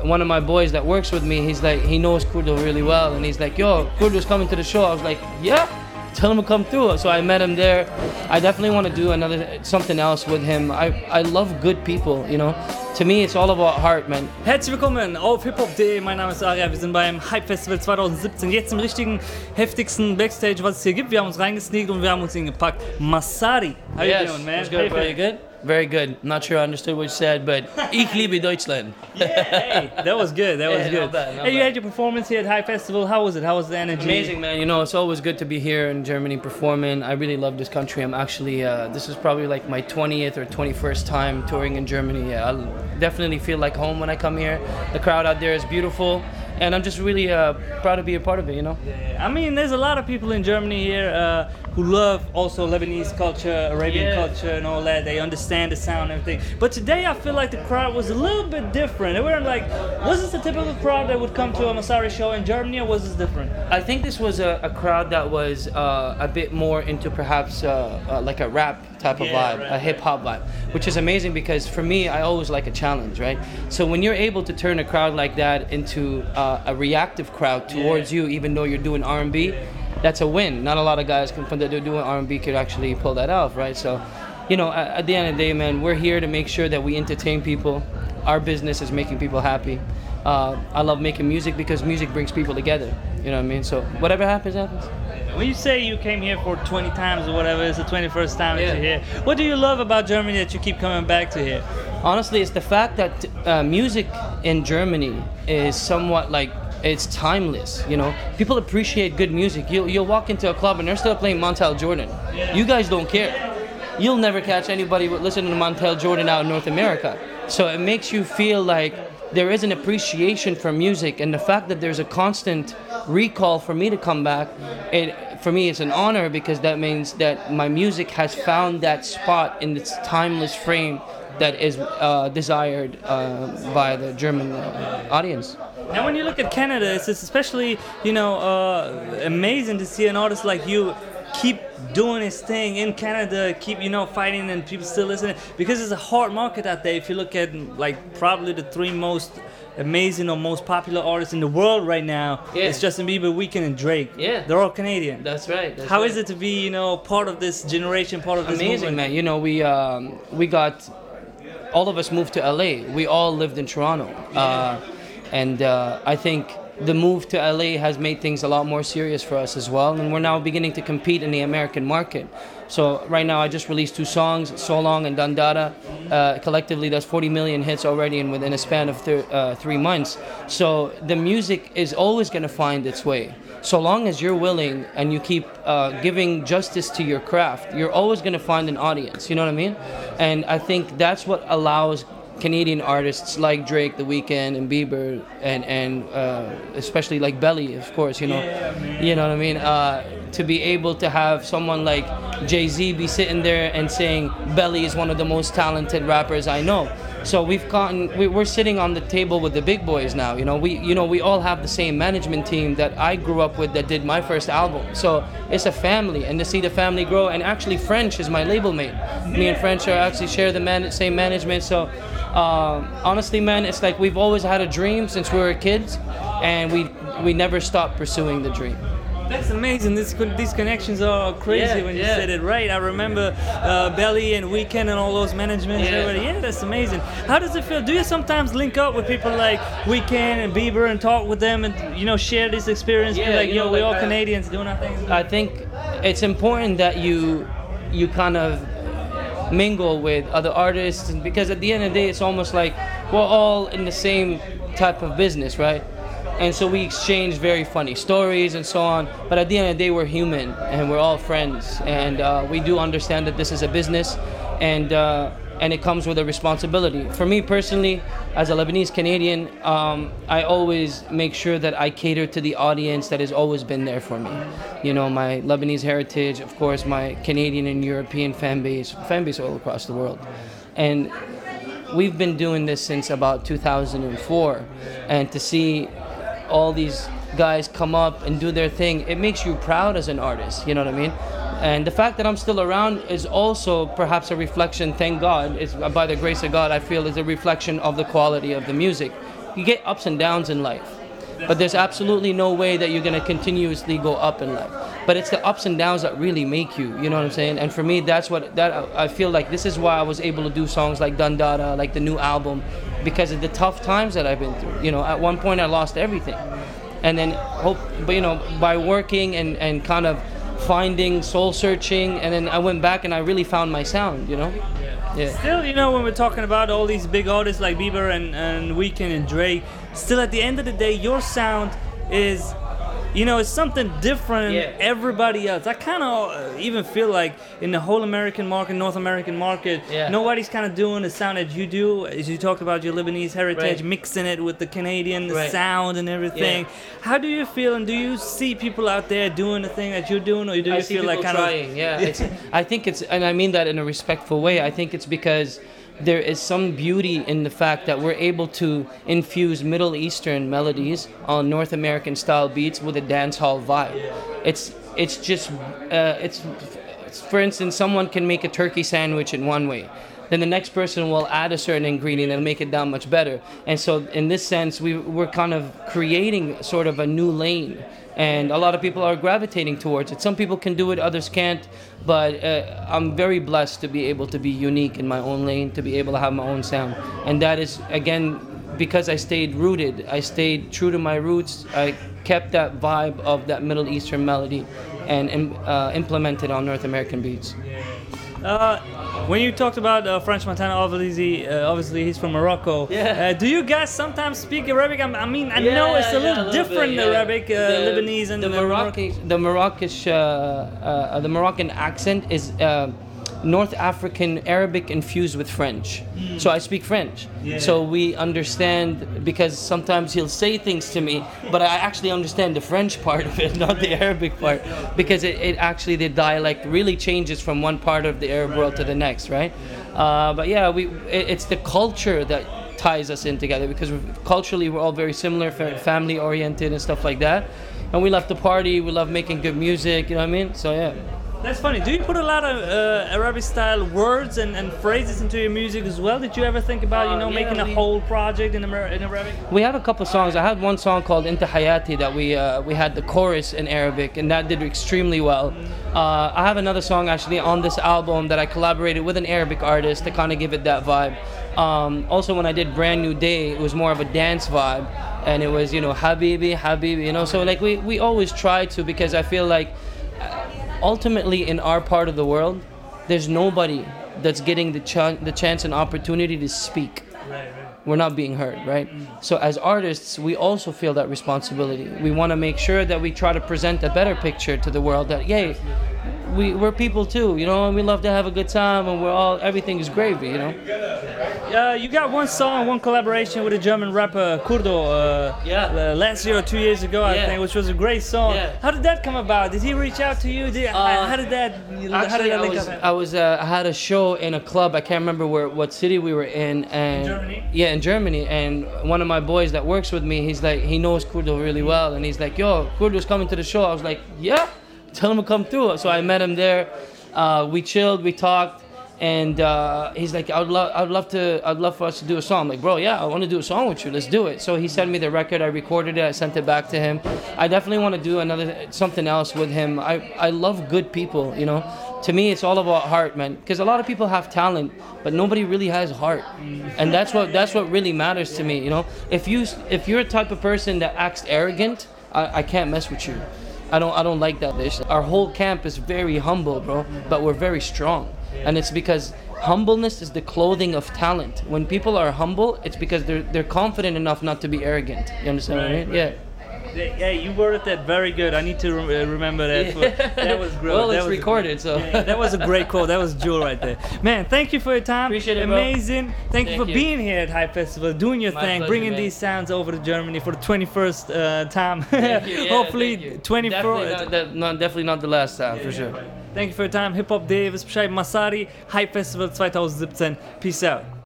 one of my boys that works with me, he's like, he knows Kurdo really well, and he's like, yo, Kurdo's coming to the show. I was like, yeah, tell him to come through. So I met him there. I definitely want to do something else with him. I love good people, you know. To me, it's all about heart, man. Herzlich willkommen auf hiphop.de. Mein Name ist Aria. Wir sind beim Hype Festival 2017. Jetzt im richtigen, heftigsten Backstage, was es hier gibt. Wir haben uns reingesneakt und wir haben uns ihn gepackt. Massari. How you doing, man? Good, very good. Very good. Not sure I understood what you said, but ich liebe Deutschland. Yeah, hey, that was good. That was good. Not bad, not Hey, you bad. had your performance here at Hype Festival. How was it? How was the energy? Amazing, man. You know, it's always good to be here in Germany performing. I really love this country. I'm actually, this is probably like my 20th or 21st time touring in Germany. Yeah, I definitely feel like home when I come here. The crowd out there is beautiful, and I'm just really proud to be a part of it, you know? I mean, there's a lot of people in Germany here who love also Lebanese culture, Arabian culture and all that. They understand the sound and everything. But today I feel like the crowd was a little bit different. They weren't like, was this a typical crowd that would come to a Massari show in Germany, or was this different? I think this was a crowd that was a bit more into perhaps like a rap type of vibe, right, a hip-hop vibe, which is amazing because for me, I always like a challenge, right? So when you're able to turn a crowd like that into a reactive crowd towards you, even though you're doing R&B, that's a win. Not a lot of guys that are doing R&B could actually pull that off, right? So, you know, at the end of the day, man, we're here to make sure that we entertain people. Our business is making people happy. I love making music because music brings people together. You know what I mean? So whatever happens, happens. When you say you came here for 20 times or whatever, it's the 21st time that you're here. What do you love about Germany that you keep coming back to here? Honestly, it's the fact that music in Germany is somewhat like, it's timeless, you know. People appreciate good music. You'll walk into a club and they're still playing Montel Jordan. You guys don't care. You'll never catch anybody listening to Montel Jordan out in North America. So it makes you feel like there is an appreciation for music, and the fact that there's a constant recall for me to come back, for me it's an honor because that means that my music has found that spot in its timeless frame that is desired by the German audience. Now, when you look at Canada, it's especially, you know, amazing to see an artist like you keep doing his thing in Canada, keep, you know, fighting and people still listening, because it's a hard market out there. If you look at like probably the three most amazing or most popular artists in the world right now, it's Justin Bieber, Weeknd, and Drake. Yeah, they're all Canadian. That's right. How is it to be, you know, part of this generation, part of this amazing movement? Man? You know, we got all of us moved to LA. We all lived in Toronto, and I think the move to LA has made things a lot more serious for us as well, and we're now beginning to compete in the American market. So right now I just released 2 songs, So Long and Dandada. Collectively that's 40 million hits already and within a span of 3 months. So the music is always going to find its way. So long as you're willing and you keep giving justice to your craft, you're always going to find an audience, you know what I mean? And I think that's what allows Canadian artists like Drake, The Weeknd, and Bieber, and especially like Belly, of course, you know, you know what I mean, to be able to have someone like Jay-Z be sitting there and saying Belly is one of the most talented rappers I know. So we're sitting on the table with the big boys now. You know, we all have the same management team that I grew up with that did my first album. So it's a family, and to see the family grow, and actually French is my label mate. Me and French are actually share the same management. So honestly, man, it's like we've always had a dream since we were kids, and we never stopped pursuing the dream. That's amazing. These connections are crazy when you said it right. I remember Belly and Weeknd and all those managements and everybody. Yeah, that's amazing. How does it feel? Do you sometimes link up with people like Weeknd and Bieber and talk with them and, you know, share this experience? Be like, yo, we're all Canadians doing our things. I think it's important that you kind of mingle with other artists, because at the end of the day, it's almost like we're all in the same type of business, right? And so we exchange very funny stories and so on. But at the end of the day, we're human and we're all friends. And we do understand that this is a business, and it comes with a responsibility. For me personally, as a Lebanese Canadian, I always make sure that I cater to the audience that has always been there for me. You know, my Lebanese heritage, of course, my Canadian and European fan base all across the world. And we've been doing this since about 2004. And to see all these guys come up and do their thing, it makes you proud as an artist, you know what I mean? And the fact that I'm still around is also perhaps a reflection, thank God, it's by the grace of God, I feel is a reflection of the quality of the music. you get ups and downs in life. But there's absolutely no way that you're going to continuously go up in life. But it's the ups and downs that really make you, you know what I'm saying? And for me, I feel like this is why I was able to do songs like Dundada, like the new album, because of the tough times that I've been through. You know, at one point I lost everything. And then, by working and kind of finding, soul searching, and then I went back and I really found my sound, you know? Yeah. Still, you know, when we're talking about all these big artists like Bieber and Weeknd and Drake, still at the end of the day, your sound is, you know, it's something different than everybody else. I kind of even feel like in the whole American market, North American market, nobody's kind of doing the sound that you do. As you talked about your Lebanese heritage, mixing it with the Canadian sound and everything. How do you feel, and do you see people out there doing the thing that you're doing, or do you feel like kind trying? I think it's, and I mean that in a respectful way, I think it's because there is some beauty in the fact that we're able to infuse Middle Eastern melodies on North American style beats with a dance hall vibe. It's for instance, someone can make a turkey sandwich in one way, then the next person will add a certain ingredient and make it that much better. And so in this sense, we're kind of creating sort of a new lane. And a lot of people are gravitating towards it. Some people can do it, others can't. But I'm very blessed to be able to be unique in my own lane, to be able to have my own sound. And that is, again, because I stayed rooted. I stayed true to my roots. I kept that vibe of that Middle Eastern melody and implemented on North American beats. When you talked about French Montana, obviously he's from Morocco. Do you guys sometimes speak Arabic? I mean, I know it's a little different Arabic, Lebanese, and the Moroccan accent is North African Arabic infused with French. So I speak French. So we understand, because sometimes he'll say things to me, but I actually understand the French part of it, not the Arabic part, because it actually, the dialect really changes from one part of the Arab world to the next, right? But yeah, it's the culture that ties us in together, because culturally we're all very similar, family oriented and stuff like that. And we love to party, we love making good music, you know what I mean? So yeah. That's funny. Do you put a lot of Arabic style words and phrases into your music as well? Did you ever think about, making a whole project in Arabic? We have a couple songs. I had one song called Inta Hayati that we had the chorus in Arabic, and that did extremely well. I have another song actually on this album that I collaborated with an Arabic artist to kind of give it that vibe. Also, when I did Brand New Day, it was more of a dance vibe, and it was, Habibi, Habibi, so like we always try to, because I feel like ultimately in our part of the world, there's nobody that's getting the chance and opportunity to speak. We're not being heard, right? So as artists, we also feel that responsibility. We want to make sure that we try to present a better picture to the world, that yay, we're people too, and we love to have a good time, and everything is gravy, You got one song, one collaboration with a German rapper, Kurdo, last year or 2 years ago, I think, which was a great song. How did that come about? Did he reach out to you? How did that link up? I had a show in a club. I can't remember what city we were in. And in Germany? Yeah, in Germany. And one of my boys that works with me, he's like, he knows Kurdo really well, and he's like, yo, Kurdo's coming to the show. I was like, yeah, tell him to come through. So I met him there. We chilled, we talked. And he's like, I'd love for us to do a song. I'm like, bro, yeah, I want to do a song with you. Let's do it. So he sent me the record. I recorded it. I sent it back to him. I definitely want to do something else with him. I love good people. To me, it's all about heart, man. Because a lot of people have talent, but nobody really has heart. And that's what really matters to me. If you're a type of person that acts arrogant, I can't mess with you. I don't like that. Our whole camp is very humble, bro, but we're very strong. And it's because humbleness is the clothing of talent. When people are humble, it's because they're confident enough not to be arrogant. You understand what I mean? Yeah. Yeah, you worded that very good. I need to remember that. That was great. Well, it's recorded, so. That was a great quote. That was jewel right there. Man, thank you for your time. Appreciate it, bro. Amazing. Thank you for being here at Hype Festival, doing your thing, pleasure, bringing man. These sounds over to Germany for the 21st time. Thank you. Yeah, Hopefully 24. Definitely not the last time, for sure. Thank you for your time. Hip Hop Day, wisst Bescheid, Massari, Hype Festival 2017. Peace out.